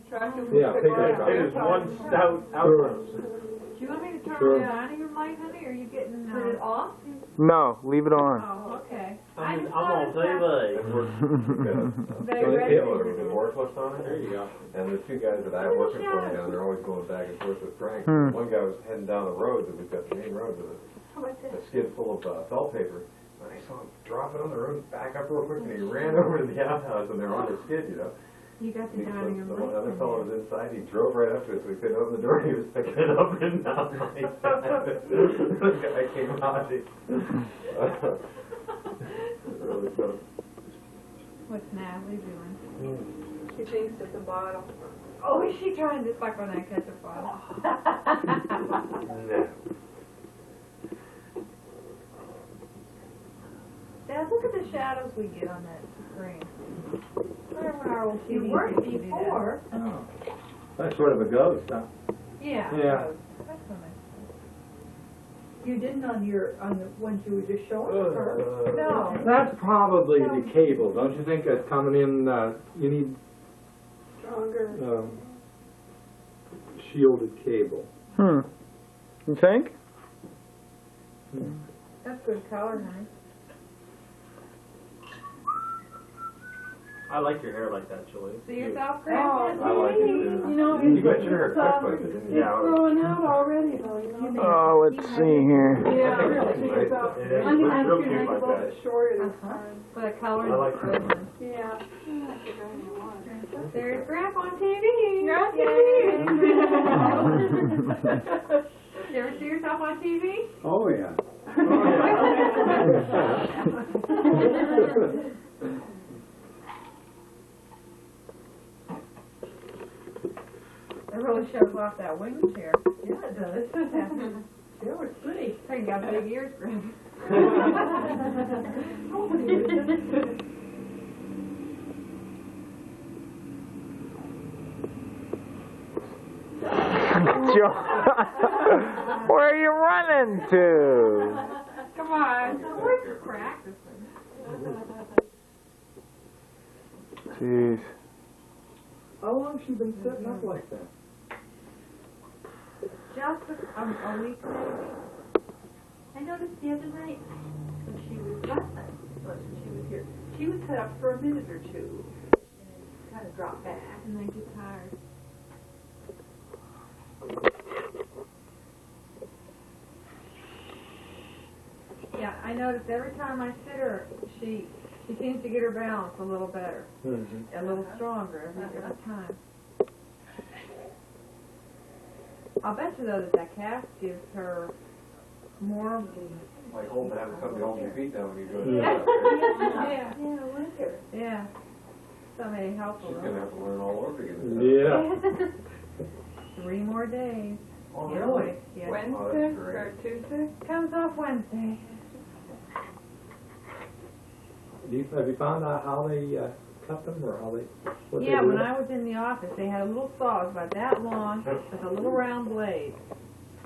truck. Yeah, pickup truck. It is one stout outpost. Do you want me to turn Sure. it on in your light, honey, or are you getting Turn it off? No, leave it on. Oh, okay. I'm on TV. They So ready? they put the forklift on it. There you go. And the two guys that I have working for me down there are always going back and forth with Frank. Hmm. One guy was heading down the road that we've got the main road with a skid full of felt paper. And I saw him drop it on the road, back up real quick, and he ran over to the outhouse, and they're on the skid, you know. You got the The dining room other light. fellow was inside. He drove right up to it, so he couldn't open the door. He was picking it up and down like that. The guy came out. Really tough. What's Natalie doing? She thinks it's a bottle. Oh, is she trying to suck on that ketchup bottle? No. Dad, look at the shadows we get on that screen. Where were our old You TV weren't used to do that? before. Oh. That's sort of a ghost, huh? Yeah. Yeah. That's what You didn't on the ones you were just showing her. No. That's probably the cable, don't you think? That's coming in, you need Stronger. shielded cable. Hmm. You think? That's good color, honey. I like your hair like that, Julie. See yourself, Oh, Chris? I like it too. You know, You got your hair cut by it, didn't you? it's growing out already, though, you know. Oh, let's see here. Yeah, Really see nice. about, It is. I'm gonna It's ask real you to cute make a like little that. bit shorter this Uh-huh. time. For the color. I like good that. one. Yeah. There's Grandpa on TV. You're on Yay. TV. You ever see yourself on TV? Oh, yeah. It really shows off that wing chair. Yeah, it does. Sure, it's pretty. Hey, you got big ears, Grandpa. Joe, where are you running to? Come on. We're just practicing. Jeez. How long's she been sitting up like that? Just a week, maybe. I noticed the other night when she was last night, when she was here, she would sit up for a minute or two and kind of drop back. And then get tired. Yeah, I noticed every time I sit her, she seems to get her balance a little better, a little stronger every time. I'll bet you though that cast gives her more. Like having somebody holding your feet down when you go to Yeah. Yeah, I wonder. Yeah. That may help a She's little. going to have to learn all over again. Yeah. 3 more days. Oh, Yeah, really? Yeah. Wednesday great. or Tuesday? Comes off Wednesday. Have you found out how they cut them or how they? What Yeah, they do? when I was in the office, they had a little saw about that long with a little round blade.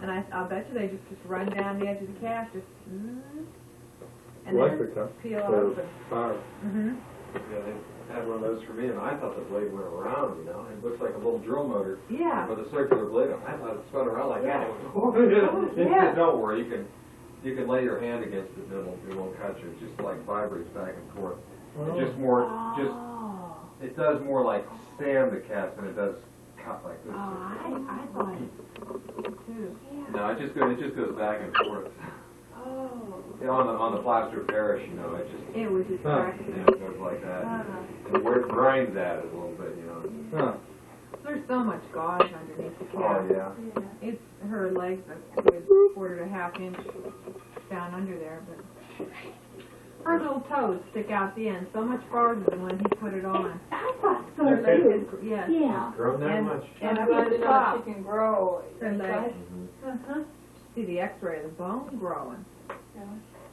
And I'll bet you they just run down the edge of the cast, just, and Electric, then huh? peel For open. fire. Yeah, they had one of those for me, and I thought the blade went around, you know. It looks like a little drill motor Yeah. with a circular blade on it. I thought it spun around like that. Yeah. Don't worry, you can lay your hand against it, and it won't cut you. It just like vibrates back and forth. It just more, it does more like sand the cast than it does cut like this. I thought it too. No, it just goes back and forth. Oh. You know, on the plaster of Paris, you know, it was just Huh. practicing. goes like that. And where it grinds at it a little bit, you know. Huh. There's so much gauze underneath the Oh cast. yeah. It's her legs are 1/4 to 1/2 inch down under there, but her little toes stick out the end so much farther than when he put it on. I thought so Her legs too. is, yes. Yeah. Grown that And- much. And I her wanted to know top. if she can grow. Her legs. Uh-huh. See the X-ray of the bone growing. Yeah.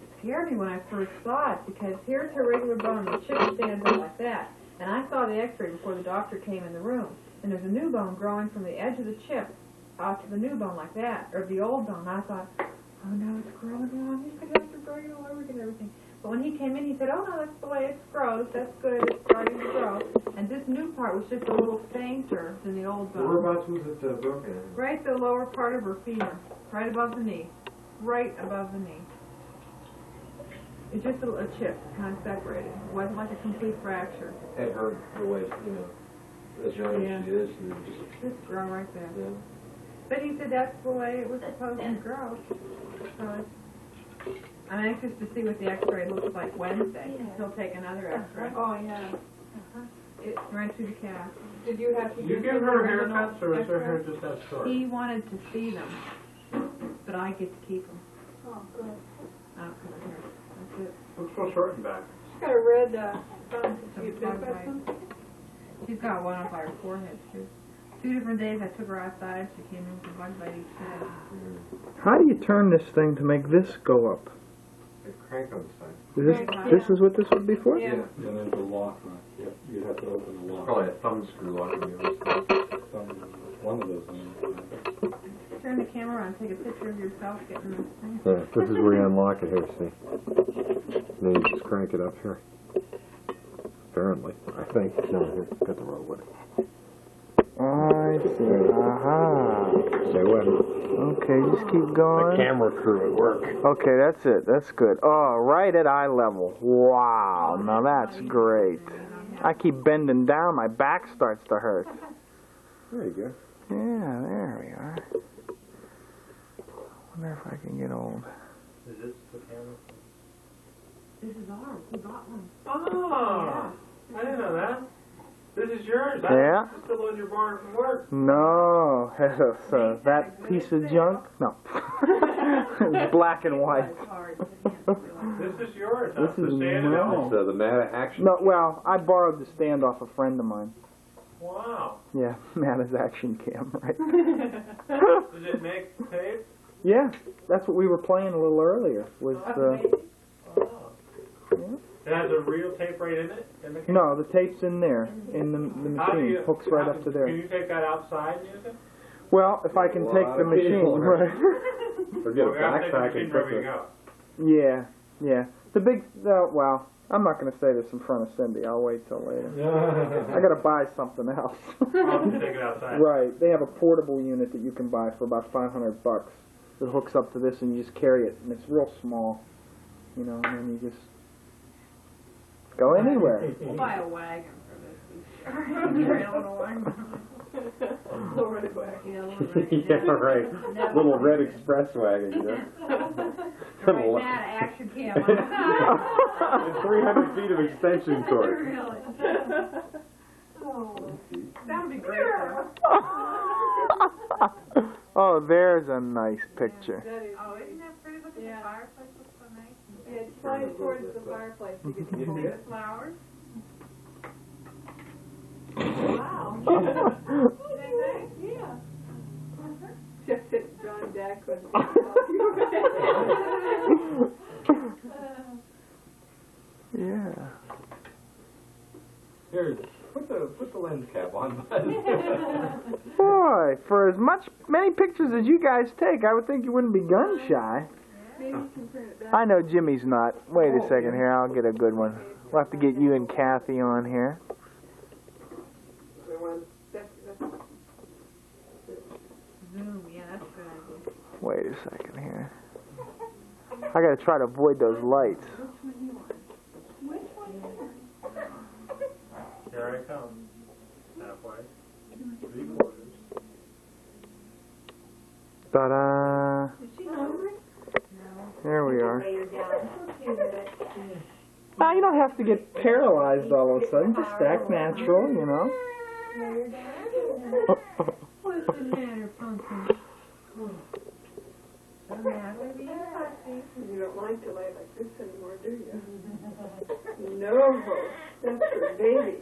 It scared me when I first saw it because here's her regular bone. The chip stands up like that, and I saw the X-ray before the doctor came in the room. And there's a new bone growing from the edge of the chip out to the new bone like that, or the old bone. I thought, oh no, it's growing wrong. He's gonna have to grow it all over again and everything. But when he came in, he said, "Oh no, that's the way it grows. That's good. It's starting to grow." And this new part was just a little fainter than the old bone. Whereabouts was it broken? Right the lower part of her femur, right above the knee, right above the knee. It's just a chip, kind of separated. It wasn't like a complete fracture. Had her the way, as young as she is, and Just grow right there. yeah. But he said that's the way it was supposed to grow. So I'm anxious to see what the X-ray looks like Wednesday. He'll take another X-ray. Oh, yeah. Right through the calf. Did you have to You give give him her original haircuts, or is her X-ray? hair just that short? He wanted to see them, but I get to keep them. Oh, good. Out for the hair. That's it. Looks so short and back. She's got a red, bone. Some You bug got bites. some? She's got one up by her forehead too. 2 different days I took her outside. She came in with a bug bite each day. How do you turn this thing to make this go up? A crank on the side. This is what this would be for? Yeah. And there's a lock on it. Yep, you'd have to open the lock. Probably a thumb screw lock on the other side. One of those. I mean. Turn the camera on. Take a picture of yourself getting this thing. Yeah, this is where you unlock it here, see? Then you just crank it up here. Apparently, I think. No, here, got the wrong way. I see. Aha. Say what? Okay, just keep going. Camera crew at work. Okay, that's it. That's good. Oh, right at eye level. Wow. Now that's great. I keep bending down. My back starts to hurt. There you go. Yeah, there we are. Wonder if I can get old. Is this the camera? This is ours. We bought one. Oh! I didn't know that. This is yours. Yeah. I still owed your barn from work. No, so that piece of junk? No. It's black and white. This is yours. This The is stand mine. out. So the Matta action. No, well, I borrowed the stand off a friend of mine. Wow. Yeah, Matta's action cam, right? Does it make tape? Yeah, that's what we were playing a little earlier. Was Oh. yeah. It has a real tape right in it? In the No, the tape's in there, in the How do machine. you, Hooks right how- up to Can there. you take that outside and use it? Well, if I can take the machine, right? Or get a Or you have to take the backpack machine and wherever you put go. Yeah, yeah. The big, well, I'm not going to say this in front of Cindy. I'll wait till later. I got to buy something else. I'll take it outside. Right. They have a portable unit that you can buy for about $500. It hooks up to this and you just carry it, and it's real small, and then you just go anywhere. We'll buy a wagon for this. Trail it along. Lower the wagon. Yeah, little wagon. Yeah, right. Little red express wagon, Right, that action cam. And 300 feet of extension cord. Really? Oh. That would be great. Oh, there's a nice picture. That is, Oh, isn't that pretty? Look at Yeah. the fireplace. Looks so nice. yeah, slide towards the fireplace to get the see full. it? Flowers. Wow. Yeah. Just that John Jack couldn't Yeah. Here, put the lens cap on, bud. Boy, for many pictures as you guys take, I would think you wouldn't be gun shy. Maybe you can turn it back. I know Jimmy's not. Wait a second here, I'll get a good one. We'll have to get you and Kathy on here. Zoom. Yeah, that's a good idea. Wait a second here. I gotta try to avoid those lights. Here I come. Halfway. 3/4. Ta-da! There we are. Now, you don't have to get paralyzed all of a sudden. Just act natural, What's the matter, Pumpkin? The matter with you? You don't like to lay like this anymore, do you? No, that's for baby.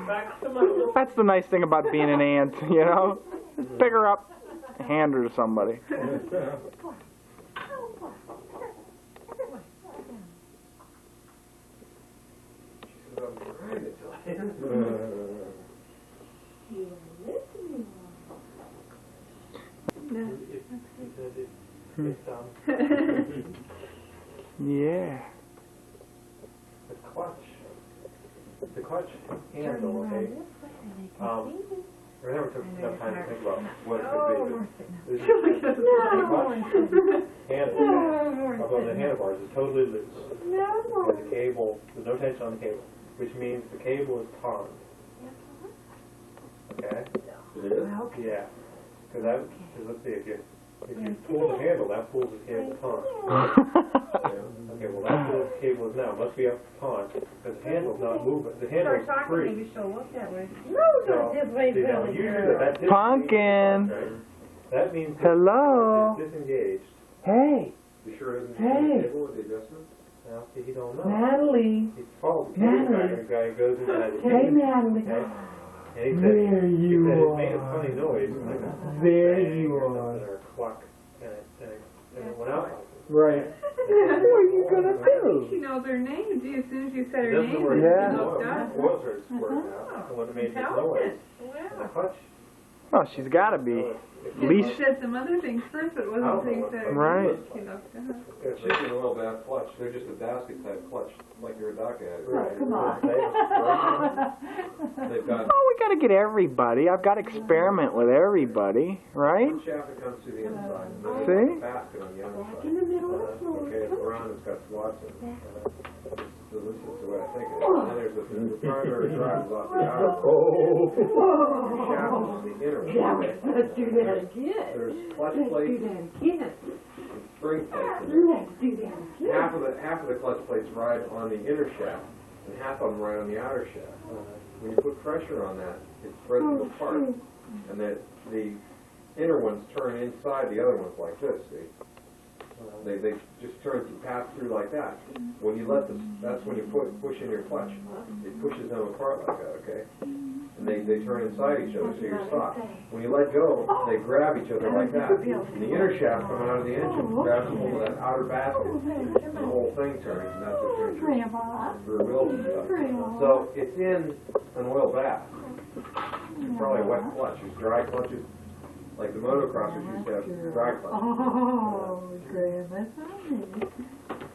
Back to my little... That's the nice thing about being an aunt, Just pick her up, hand her to somebody. He said it's Yeah. the clutch handle, okay? We never took enough time to think about what it could be. This is the clutch handle, although the handlebars is totally loose. And the cable, there's no tension on the cable, which means the cable is taut. Okay? It is? Yeah. Because let's see, if you pull the handle, that pulls the cable taut. Okay, well that's where the cable is now. It must be up taut, because the handle's not moving. The handle's free. Maybe she'll look that way. So, see, now, usually that Pumpkin. right? That means Hello. it's disengaged. Hey. You sure it isn't Hey. the cable with the adjustment? Now, see, he don't know. Natalie. He follows the cable guy, and the guy goes inside the Hey, cable. Natalie. Okay? And he said, There he you said it are. made a funny noise, like a There bang you or are. something, or a cluck, and it went out. Right. What are you gonna do? She knows her name, too. As soon as you said It her doesn't know name, where she Yeah. looked up. oil started squirting out, and when it made the noise, and the clutch. Oh, she's got to be. At At least. She said some other things first, but it wasn't things that Right. she looked up. It should be an oil bath clutch. They're just a basket type clutch, like your dock had. Right. Come on. They've got Oh, we got to get everybody. I've got to experiment with everybody, right? one shaft that comes to the inside, and then See? there's a basket on the other Back side. in the middle of the floor. Okay, it's round, it's got slots in it. So this is the way I think it is. And then there's the primary drive is off the outer. Oh. The shaft is the inner Yeah, one. let's do that again. There's clutch Let's do plates that again. and spring plates in there. Let's do that again. Half of the clutch plates ride on the inner shaft, and half of them ride on the outer shaft. When you put pressure on that, it spreads them apart, and the inner ones turn inside the other ones like this. See, they just turn to pass through like that. When you let this, that's when you push in your clutch. It pushes them apart like that. Okay, and they turn inside each other, so you're stopped. When you let go, they grab each other like that. And the inner shaft coming out of the engine grabs hold of that outer basket, and the whole thing turns, and that's what turns Grandma. your wheels and stuff. So it's in an oil bath. It's probably a wet clutch. There's dry clutches, like the motocrossers used to have dry clutches. Oh, Grandma, honey.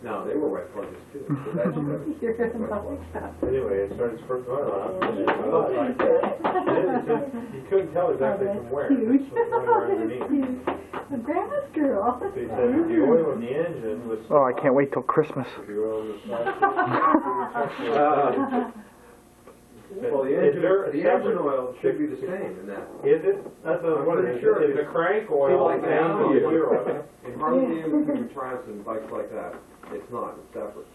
No, they were wet clutches too. But that's You're wet gonna clutch. Anyway, it started squirting oil out. And it was like that. And then it just, you couldn't tell exactly from where. It Huge. just was running underneath. Grandma's girl. So he said the oil in the engine was. Oh, I can't wait till Christmas. The oil in the side. Well, the engine oil should be the same in that. Is it? That's what I'm pretty sure. Is the crank oil See, like and now, the gear oil? in Harley Davidson Triumphs and bikes like that, it's not. It's separate.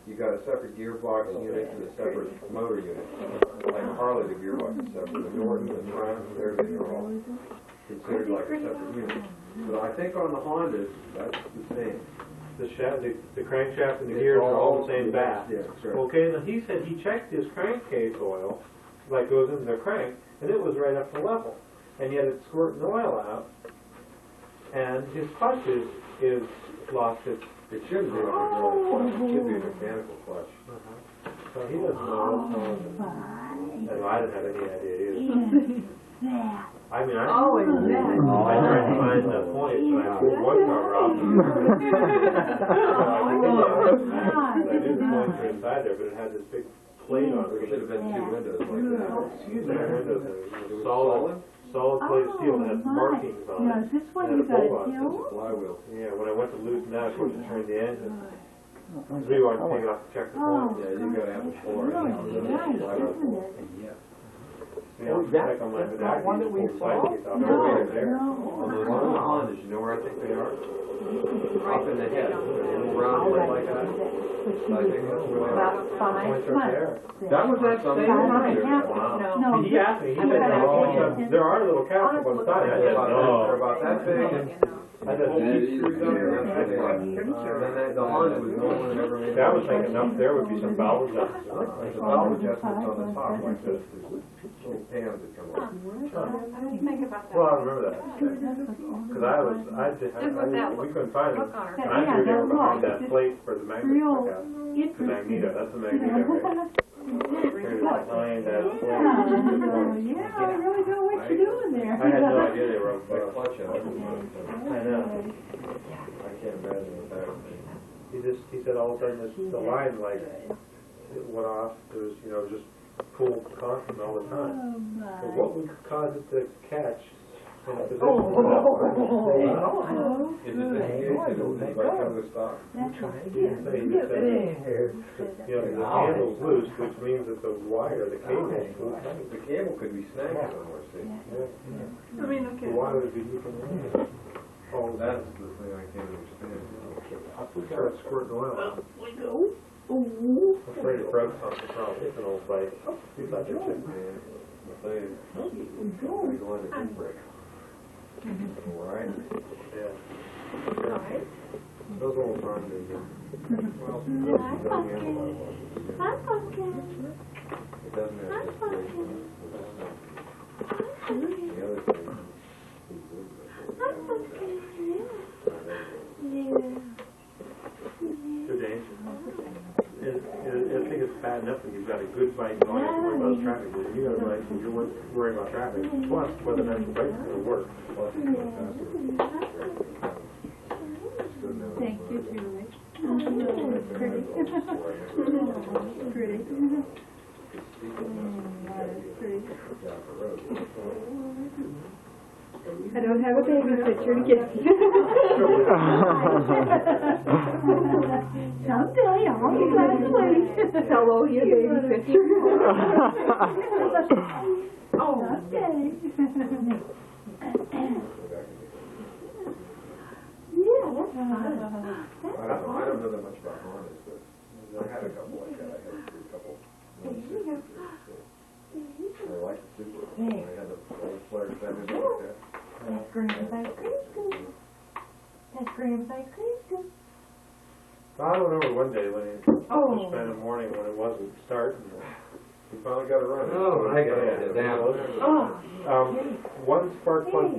You got a separate gearbox unit and a separate motor unit. Like Harley, the gearbox is separate. The Norton, the Triumph, and everything are all considered like a separate unit. But I think on the Hondas, that's the same. The shaft, the crankshaft and the It's gears are all the same bath. Yeah, that's right. Okay, now he said he checked his crankcase oil, like goes into the crank, and it was right up to level. And yet it's squirting oil out, and his clutch is lost its. It shouldn't be a hydraulic clutch. It should be a mechanical clutch. So he doesn't know what's going on. And I didn't have any idea either. I mean, I tried to find the points, and I pulled one cover off. I knew the points were inside there, but it had this big plate on There it. should have been two windows like that. Excuse me. Windows, It was solid plate of steel that had markings on it. Now, is this It one had you a got bolt on it. a It's a hill? flywheel. Yeah, when I went to loosen that, of course, it turned the engine. We wanted to take it off to check the points. Yeah, you gotta have a floor. Really nice, isn't it? Yeah, check on my that one that we saw? Right there. On those little Hondas, you know where I think they are? Up in the head, a little round plate like that. I think that's where they are. About 5 Points are months. there. That was that Some same of them night. are- Wow. No. He asked me, he said, there are little caps up on the side. I They're said, about no. that big, and I said, pull these screws up, and that's what they are. And then the Honda was no one had ever made. I was thinking up there would be some valve adjustments. There's a valve adjustments on the top like this. There's little pans that come off. I didn't think about that. Well, I remember that. Because we couldn't find them. And I knew they were behind that plate for the magnet. The magneto, that's the magneto, right? They're behind that plate. Yeah, I really know what you're doing there. I had no idea they were up The there. clutch on it. I know. I can't imagine what that would be. He said all of a sudden the line like it went off. It was just full constant all the time. But what would cause it to catch in a position? Is it the engagement or is it like kind of the stop? He just said the handle's loose, which means that the wire, the cable's loose. The cable could be snagged somewhere, see? I mean, The okay. wire would be leaking. Oh, that's the thing I can't understand. Start squirting oil. I'm afraid it broke something probably. It's an old bike. He's like, The thing, they go on a big break. Right? yeah. Those old times are good. Well, it doesn't have inspiration. The other thing. Good danger. I think it's bad enough when you've got a good bike and all you have to worry about is traffic. When you got a bike and you're worrying about traffic, plus whether or not the bike's going to work. Thank you, Julie. Pretty. Pretty. I don't have a baby picture to get you. Someday I'll be graduated. Hello, your baby picture. Someday. Yeah, that's fun. I don't know that much about harness, but I had a couple like that. I had a couple. I like the super. I had the old flares that like that. That's Graham's ice cream scoop. That's Graham's ice cream scoop. I don't remember one day when it was spent in the morning when it wasn't starting. We finally got it running. Oh, I got it down. One spark plug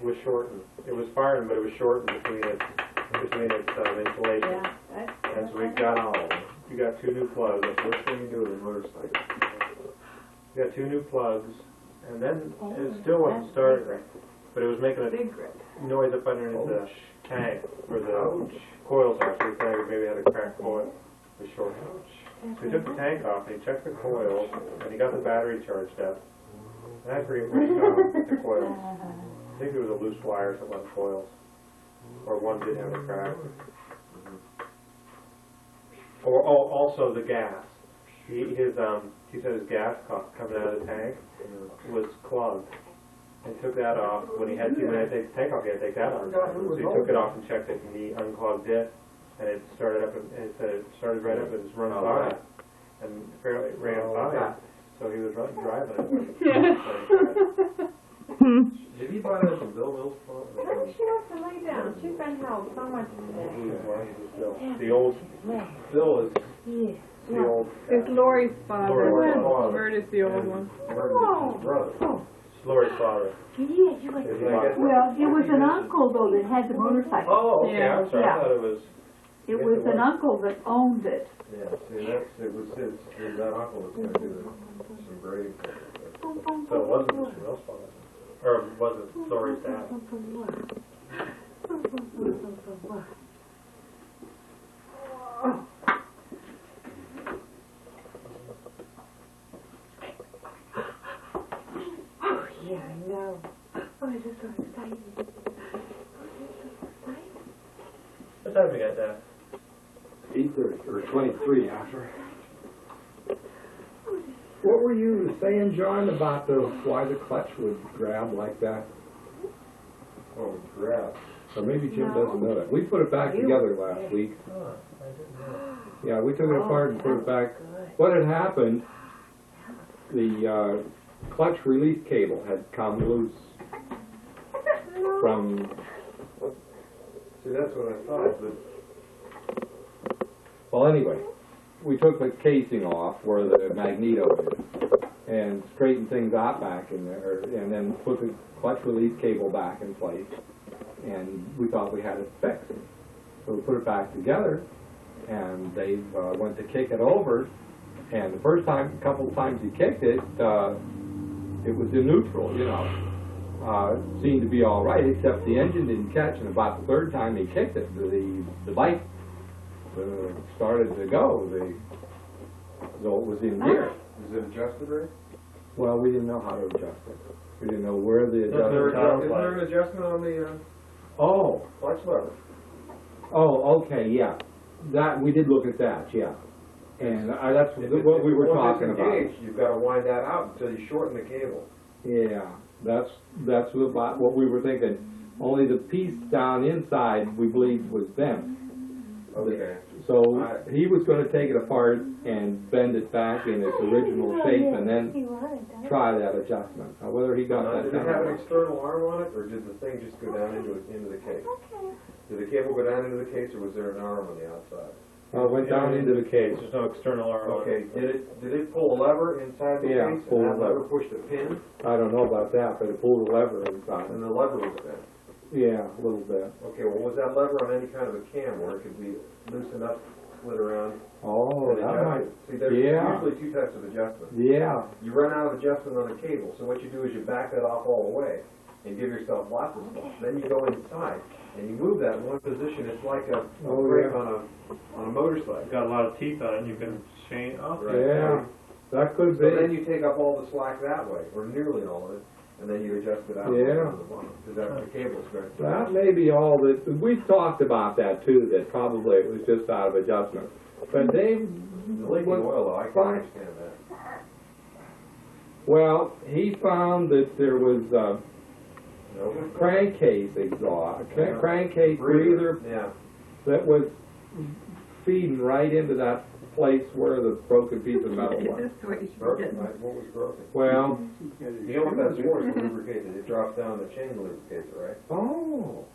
was shortened. It was firing, but it was shortened between its insulation. And so we got two new plugs. That's the first thing you do with a motorcycle. We got two new plugs, and then it still wasn't starting, but it was making a noise up underneath the tank where the coils are. So we thought maybe had a cracked coil. It was short. So he took the tank off, and he checked the coils, and he got the battery charged up. And that replaced the coils. I think there was a loose wire or something on the coils, or one did have a crack. Or also the gas. He said his gas coming out of the tank was clogged. And took that off. When he had to take the tank off, he had to take that off. So he took it off and checked it, and he unclogged it, and it started up, and it said it started right up, and it's run fine, and fairly ran fine. So he was driving it. Did he buy that from Bill Mills' farm? She has to lay down. She's been held so much today. The old Bill is the old It's Lori's father. Lori's father. Bert is the old one. Murdered his brother. Lori's father. Well, it was an uncle though that had the motorcycle. Oh, okay. Yeah. I'm sorry. I thought it was. It was an uncle that owned it. Yeah, see, it was his, that uncle was going to do some grading. So it wasn't Mr. Mill's father, or it wasn't Lori's dad. Yeah, I know. Oh, this is so exciting. What time we got that? 8:30 or 23 after. What were you saying, John, about why the clutch would grab like that? Oh, grab. Or maybe Jim doesn't know that. We put it back together last week. Oh, I didn't know. Yeah, we took it apart and put it back. What had happened, the clutch release cable had come loose from... See, that's what I thought, but Well, anyway, we took the casing off where the magneto is and straightened things out back in there, and then put the clutch release cable back in place, and we thought we had it fixed. So we put it back together, and they went to kick it over, and the first time, a couple of times he kicked it, it was in neutral, you know. Seemed to be all right, except the engine didn't catch, and about the third time he kicked it, the bike started to go, though it was in gear. Is it adjusted, Ray? Well, we didn't know how to adjust it. We didn't know where the Is there adjustment. an adjustment on the clutch lever? Oh, okay, yeah. That, we did look at that, yeah. And that's what we were talking about. You've got to wind that out until you shorten the cable. Yeah, that's about what we were thinking. Only the piece down inside, we believed, was bent. Okay. So he was going to take it apart and bend it back in its original shape and then try that adjustment. Now, whether he got that Did it done. have an external arm on it, or did the thing just go down into the case? Did the cable go down into the case, or was there an arm on the outside? Well, it went down into the case. There's no external arm on Okay, it. did it pull a lever inside the Yeah, case, pulled and that a lever. lever pushed a pin, I don't know about that, but it pulled a lever inside. and the lever was bent? Yeah, a little bit. Okay, well, was that lever on any kind of a cam where it could be loosened up, slid around? Oh, and that might. adjusted? See, there's Yeah. usually two types of adjustments. Yeah. You run out of adjustment on the cable, so what you do is you back that off all the way and give yourself lots of space. Then you go inside and you move that in one position. It's like a brake yeah. on a motorcycle. It's got a lot of teeth on it, and you can chain off. Right. Yeah, that could So then be. you take up all the slack that way, or nearly all of it, and then you adjust it out Yeah. on the bottom, because that's the cable's stretch. That may be all that, we've talked about that too, that probably it was just out of adjustment. But they, The leaking oil, though, I can understand that. well, he found that there was a No? crankcase exhaust, Yeah. crankcase breather Yeah. that was feeding right into that place where the broken piece of metal was. Broken, right? What was broken? Well, You know what that's for, is to lubricate it. It drops down the chain and lubricates it, right? oh,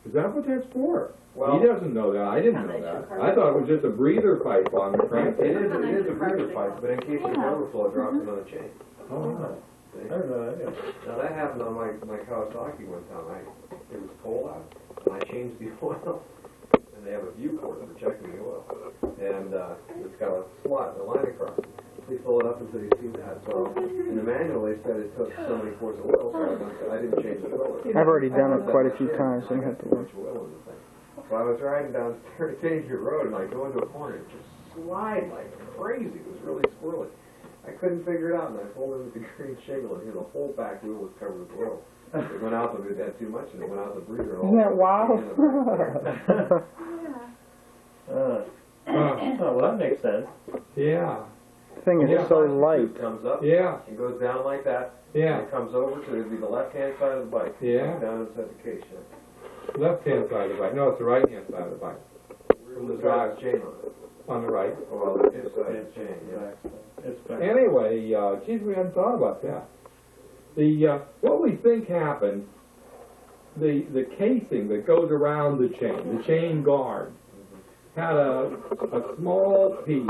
is that what that's for? Well- He doesn't know that, I didn't know that. I thought it was just a breather pipe on the It crankcase. is a breather pipe, but in case of overflow, it drops another chain. Oh. See? I don't know that, yeah. Now that happened on my Kawasaki one time. It was cold out, and I changed the oil, and they have a view port for checking the oil, and it's got a slot, a line across it. They fill it up until you see that. So in the manual they said it took so many quarts of oil, so I didn't change the filter. I've already done it quite a few times. I have to Too much oil in the thing. So I was riding down Tanger Road, and I go into a corner, it just slide like crazy. It was really squirrely. I couldn't figure it out, and I pulled in with the green shingle, and the whole back wheel was covered with oil. It went out, it had too much, and it went out the breather. Isn't that wild? Oh, well, that makes sense. Yeah, The thing is Yeah. so light. It comes up, yeah, it goes down like that, yeah. and it comes over to the left-hand side of the bike. Yeah. Down inside the case, yeah. Left-hand side of the bike. No, it's the right-hand side of the bike. From the drive chain on it. On the right. Oh, well, the inside is chain, yeah. It's back. Anyway, geez, we hadn't thought about that. The what we think happened, the casing that goes around the chain guard, had a small piece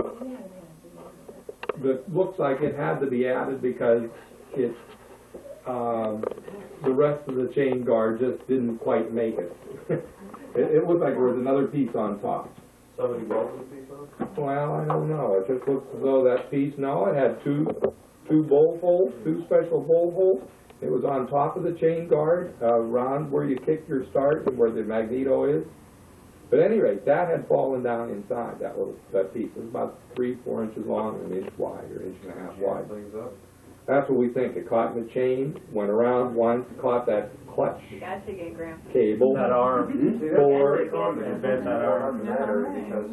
that looks like it had to be added because it the rest of the chain guard just didn't quite make it. It looked like there was another piece on top. Somebody welded the piece on? Well, I don't know. It just looks as though that piece, no, it had two bolt holes, two special bolt holes. It was on top of the chain guard, around where you kick your start and where the magneto is. But at any rate, that had fallen down inside, that piece. It was about 3-4 inches long and an inch wide, or an inch and a half wide. Things up. That's what we think. It caught in the chain, went around once, caught that clutch Gotta take it, Graham. cable. That arm. See, that's Four. very common. It bent that arm. Because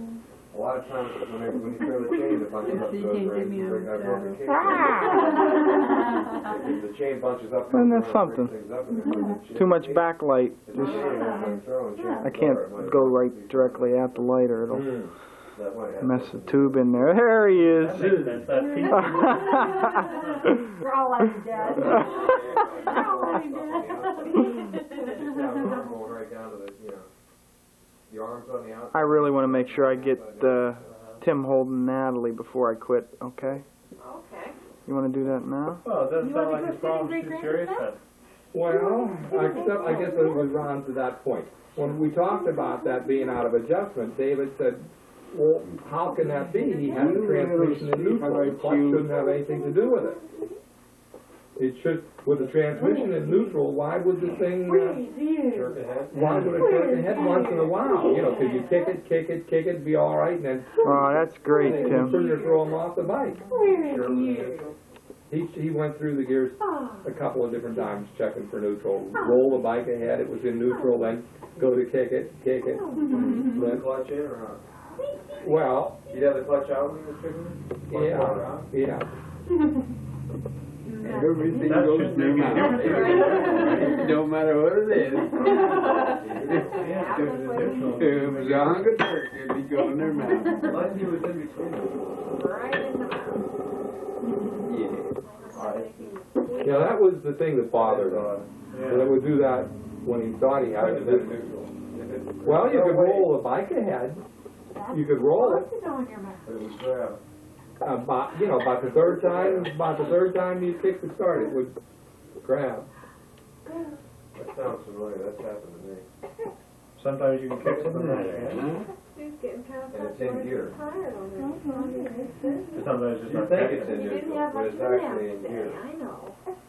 a lot of times when you throw the chain, the bunches up You goes can't right give me you bring a that broken case. If the chain bunches up, Well, it that's something. things up and it- Too much backlight. It's a chain, and throw and chain I can't throw, it might- go right directly at the light or it'll That might happen. mess the tube in there. There he is. That makes sense. That piece. We're all like Dad. We're all like Dad. Just have an arm going right down to the the arms on the outside. I really want to make sure I get Tim holding Natalie before I quit, okay? Okay. You want to do that now? Well, it doesn't You sound want like to his go problem's sit too in serious Great then. Well, except I guess it was on to that point. When we talked about that being out of adjustment, David said, well, how can that be? He has a transmission in neutral. The clutch shouldn't have anything to do with it. It should, with the transmission in neutral, why would the thing, Jerk ahead. why would it jerk ahead once in a while? You know, could you kick it, be all right, and then Oh, that's great, you Tim. throw him off the bike. He went through the gears a couple of different times checking for neutral. Roll the bike ahead, it was in neutral, then go to kick it. Put the clutch in or not? Well, You'd have the clutch out when you were triggering? yeah. Everything goes in their mouth. No matter what it is. If it was a hungry turkey, it'd be going in their mouth. Unless he was in between them. Right in the mouth. Yeah, that was the thing that bothered him. That it would do that when he thought he had it. Well, you could roll the bike ahead. You could roll it. But it was grab. About the third time you kick the start, it would grab. That sounds familiar, that's happened to me. Sometimes you can kick something like that. He's getting kind of And it's in gear. tired on this. Sometimes it's You not think it's in You didn't neutral, have but much it's of a nap actually in today, gear. I know.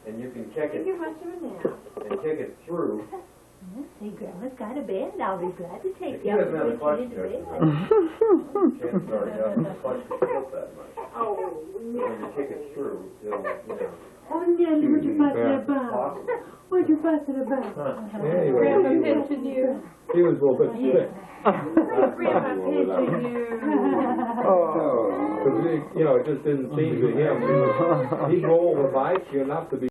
And you can kick Didn't it, get much of a nap. and kick it through. See, Grandma's got a bed. I'll be glad to take If he you out doesn't have the and clutch put you to adjustment, bed. can't start it up, the clutch can tilt that much. Oh, When you kick it through, it'll, Oh, Nellie, what you fussing Yeah. about? possible. What you fussing about? Anyway, Grandma pinching you. he was a little bit sick. Grandma pinching you. Because, it just didn't seem to him. He rolled the bike enough to be